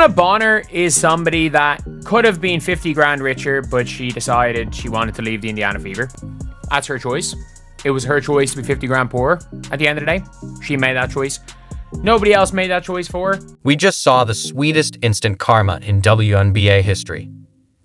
DeWanna Bonner is somebody that could have been 50 grand richer, but she decided she wanted to leave the Indiana Fever. That's her choice. It was her choice to be 50 grand poorer at the end of the day. She made that choice. Nobody else made that choice for her. We just saw the sweetest instant karma in WNBA history.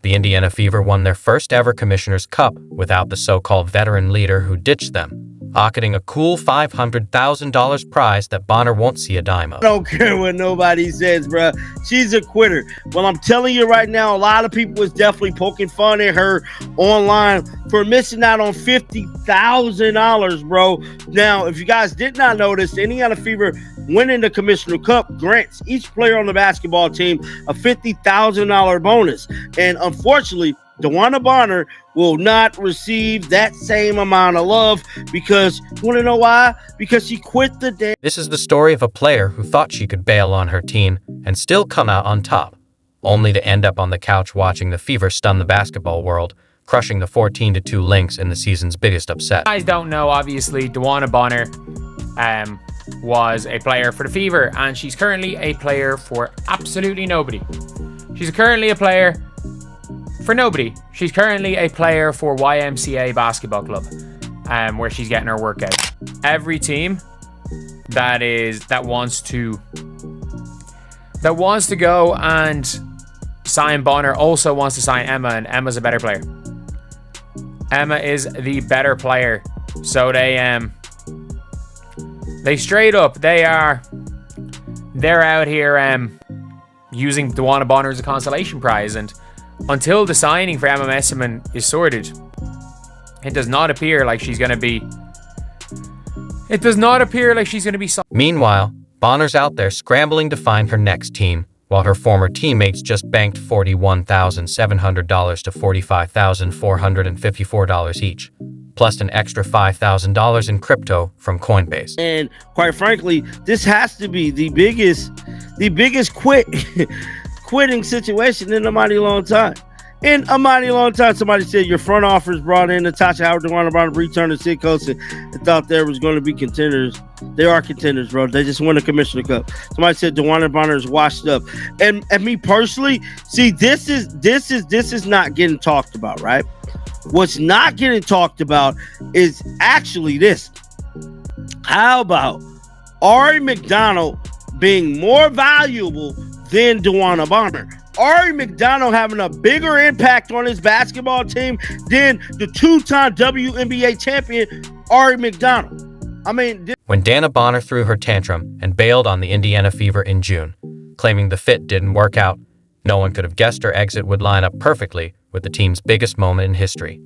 The Indiana Fever won their first ever Commissioner's Cup without the so-called veteran leader who ditched them, pocketing a cool $500,000 prize that Bonner won't see a dime of. I don't care what nobody says, bro. She's a quitter. Well, I'm telling you right now, a lot of people was definitely poking fun at her online for missing out on $50,000, bro. Now, if you guys did not notice, the Indiana Fever winning the Commissioner Cup grants each player on the basketball team a $50,000 bonus. And unfortunately, DeWanna Bonner will not receive that same amount of love because, you want to know why? Because she quit the damn. This is the story of a player who thought she could bail on her team and still come out on top, only to end up on the couch watching the Fever stun the basketball world, crushing the 14-2 Lynx in the season's biggest upset. You guys don't know, obviously, DeWanna Bonner was a player for the Fever, and she's currently a player for absolutely nobody. She's currently a player for nobody. She's currently a player for YMCA Basketball Club, where she's getting her workout. Every team that wants to go and sign Bonner also wants to sign Emma, and Emma's a better player. Emma is the better player, so they straight up, they're out here using DeWanna Bonner as a consolation prize, and until the signing for Emma Messiman is sorted, it does not appear like she's going to be. Meanwhile, Bonner's out there scrambling to find her next team, while her former teammates just banked $41,700 to $45,454 each, plus an extra $5,000 in crypto from Coinbase. And quite frankly, this has to be the biggest quitting situation in a mighty long time. In a mighty long time, somebody said your front office brought in Natasha Howard, DeWanna Bonner, returned to Sid Coast, and thought there was going to be contenders. They are contenders, bro. They just won the Commissioner Cup. Somebody said DeWanna Bonner is washed up, and me personally, see, this is not getting talked about, right? What's not getting talked about is actually this. How about Ari McDonald being more valuable than DeWanna Bonner? Ari McDonald having a bigger impact on his basketball team than the two-time WNBA champion, Ari McDonald. I mean, when DeWanna Bonner threw her tantrum and bailed on the Indiana Fever in June, claiming the fit didn't work out, no one could have guessed her exit would line up perfectly with the team's biggest moment in history.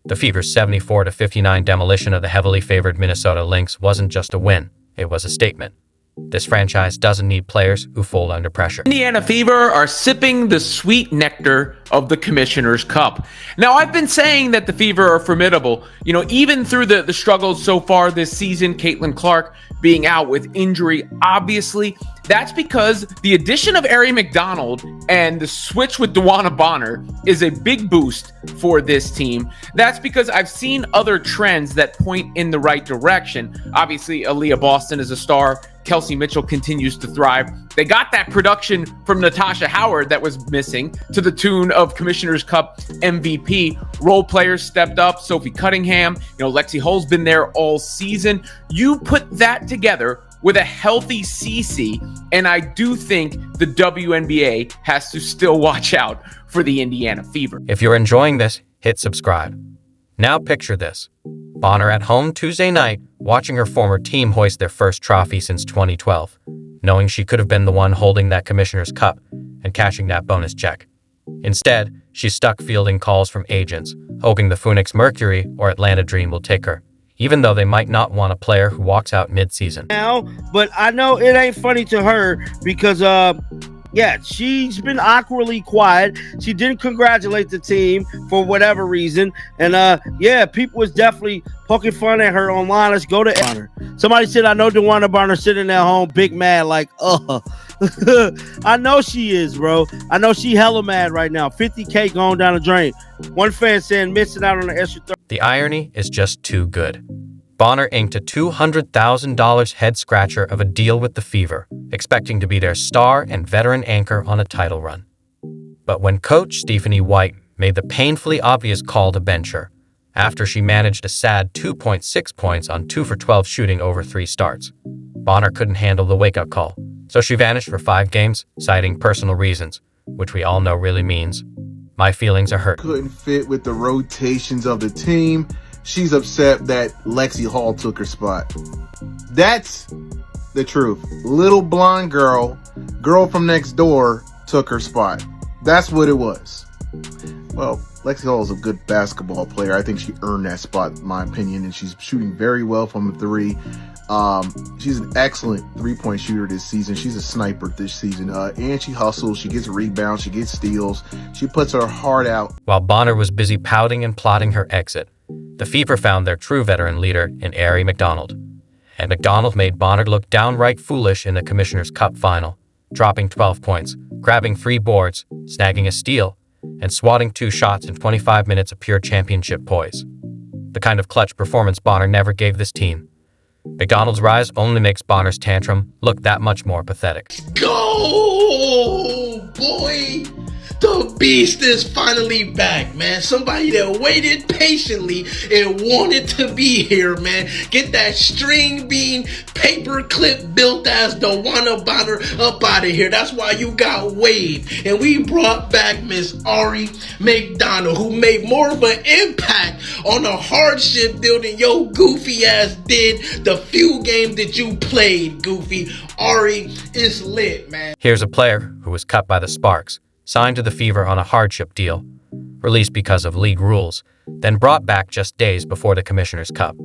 The Fever's 74-59 demolition of the heavily favored Minnesota Lynx wasn't just a win, it was a statement. This franchise doesn't need players who fold under pressure. Indiana Fever are sipping the sweet nectar of the Commissioner's Cup. Now, I've been saying that the Fever are formidable. You know, even through the struggles so far this season, Caitlin Clark being out with injury, obviously, that's because the addition of Ari McDonald and the switch with DeWanna Bonner is a big boost for this team. That's because I've seen other trends that point in the right direction. Obviously, Aaliyah Boston is a star. Kelsey Mitchell continues to thrive. They got that production from Natasha Howard that was missing to the tune of Commissioner's Cup MVP. Role players stepped up. Sophie Cunningham, Lexi Hull's been there all season. You put that together with a healthy CC, and I do think the WNBA has to still watch out for the Indiana Fever. If you're enjoying this, hit subscribe. Now picture this. Bonner at home Tuesday night, watching her former team hoist their first trophy since 2012, knowing she could have been the one holding that Commissioner's Cup and cashing that bonus check. Instead, she's stuck fielding calls from agents, hoping the Phoenix Mercury or Atlanta Dream will take her, even though they might not want a player who walks out mid-season. Now, but I know it ain't funny to her because, she's been awkwardly quiet. She didn't congratulate the team for whatever reason. And, people was definitely poking fun at her online. Let's go to Bonner. Somebody said, I know DeWanna Bonner sitting at home big mad like, I know she is, bro. I know she hella mad right now. $50K going down the drain. One fan saying missing out on the extra. The irony is just too good. Bonner inked a $200,000 head-scratcher of a deal with the Fever, expecting to be their star and veteran anchor on a title run. But when coach Stephanie White made the painfully obvious call to bench her, after she managed a sad 2.6 points on 2 for 12 shooting over 3 starts, Bonner couldn't handle the wake-up call, so she vanished for 5 games, citing personal reasons, which we all know really means, "My feelings are hurt." Couldn't fit with the rotations of the team. She's upset that Lexi Hall took her spot. That's the truth. Little blonde girl from next door took her spot. That's what it was. Well, Lexi Hall is a good basketball player. I think she earned that spot, in my opinion, and she's shooting very well from the 3. She's an excellent 3-point shooter this season. She's a sniper this season. And she hustles, she gets rebounds, she gets steals. She puts her heart out. While Bonner was busy pouting and plotting her exit, the Fever found their true veteran leader in Ari McDonald. And McDonald made Bonner look downright foolish in the Commissioner's Cup final, dropping 12 points, grabbing 3 boards, snagging a steal, and swatting 2 shots in 25 minutes of pure championship poise. The kind of clutch performance Bonner never gave this team. McDonald's rise only makes Bonner's tantrum look that much more pathetic. Go, boy! The beast is finally back, man. Somebody that waited patiently and wanted to be here, man. Get that string bean, paper clip built as DeWanna Bonner up out of here. That's why you got waived. And we brought back Miss Ari McDonald, who made more of an impact on the hardship deal than your goofy ass did the few games that you played, Goofy. Ari is lit, man. Here's a player who was cut by the Sparks, signed to the Fever on a hardship deal, released because of league rules, then brought back just days before the Commissioner's Cup.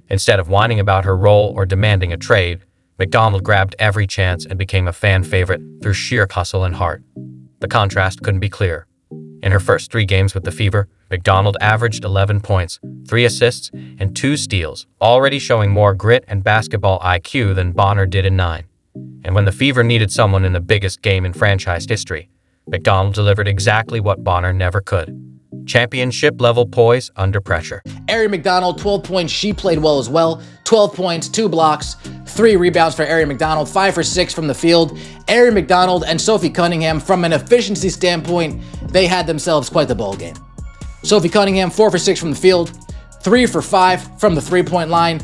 Instead of whining about her role or demanding a trade, McDonald grabbed every chance and became a fan favorite through sheer hustle and heart. The contrast couldn't be clearer. In her first 3 games with the Fever, McDonald averaged 11 points, 3 assists, and 2 steals, already showing more grit and basketball IQ than Bonner did in 9. And when the Fever needed someone in the biggest game in franchise history, McDonald delivered exactly what Bonner never could. Championship-level poise under pressure. Ari McDonald, 12 points. She played well as well. 12 points, 2 blocks, 3 rebounds for Ari McDonald, 5 for 6 from the field. Ari McDonald and Sophie Cunningham, from an efficiency standpoint, they had themselves quite the ball game. Sophie Cunningham, 4 for 6 from the field, 3 for 5 from the 3-point line.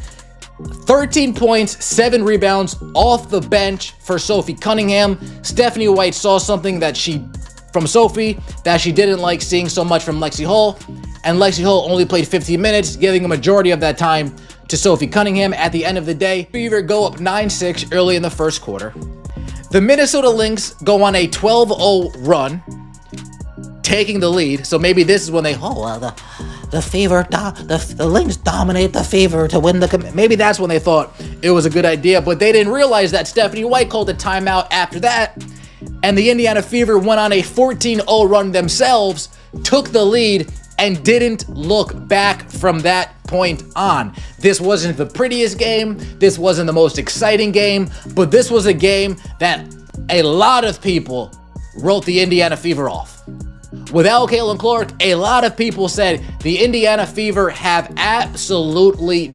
13 points, 7 rebounds off the bench for Sophie Cunningham. Stephanie White saw something from Sophie that she didn't like seeing so much from Lexi Hall, and Lexi Hall only played 15 minutes, giving a majority of that time to Sophie Cunningham. At the end of the day, Fever go up 9-6 early in the first quarter. The Minnesota Lynx go on a 12-0 run, taking the lead. So maybe this is when they, the Fever, the Lynx dominate the Fever to win the. Maybe that's when they thought it was a good idea, but they didn't realize that Stephanie White called a timeout after that, and the Indiana Fever went on a 14-0 run themselves, took the lead, and didn't look back from that point on. This wasn't the prettiest game, this wasn't the most exciting game, but this was a game that a lot of people wrote the Indiana Fever off. Without Caitlin Clark, a lot of people said the Indiana Fever have absolutely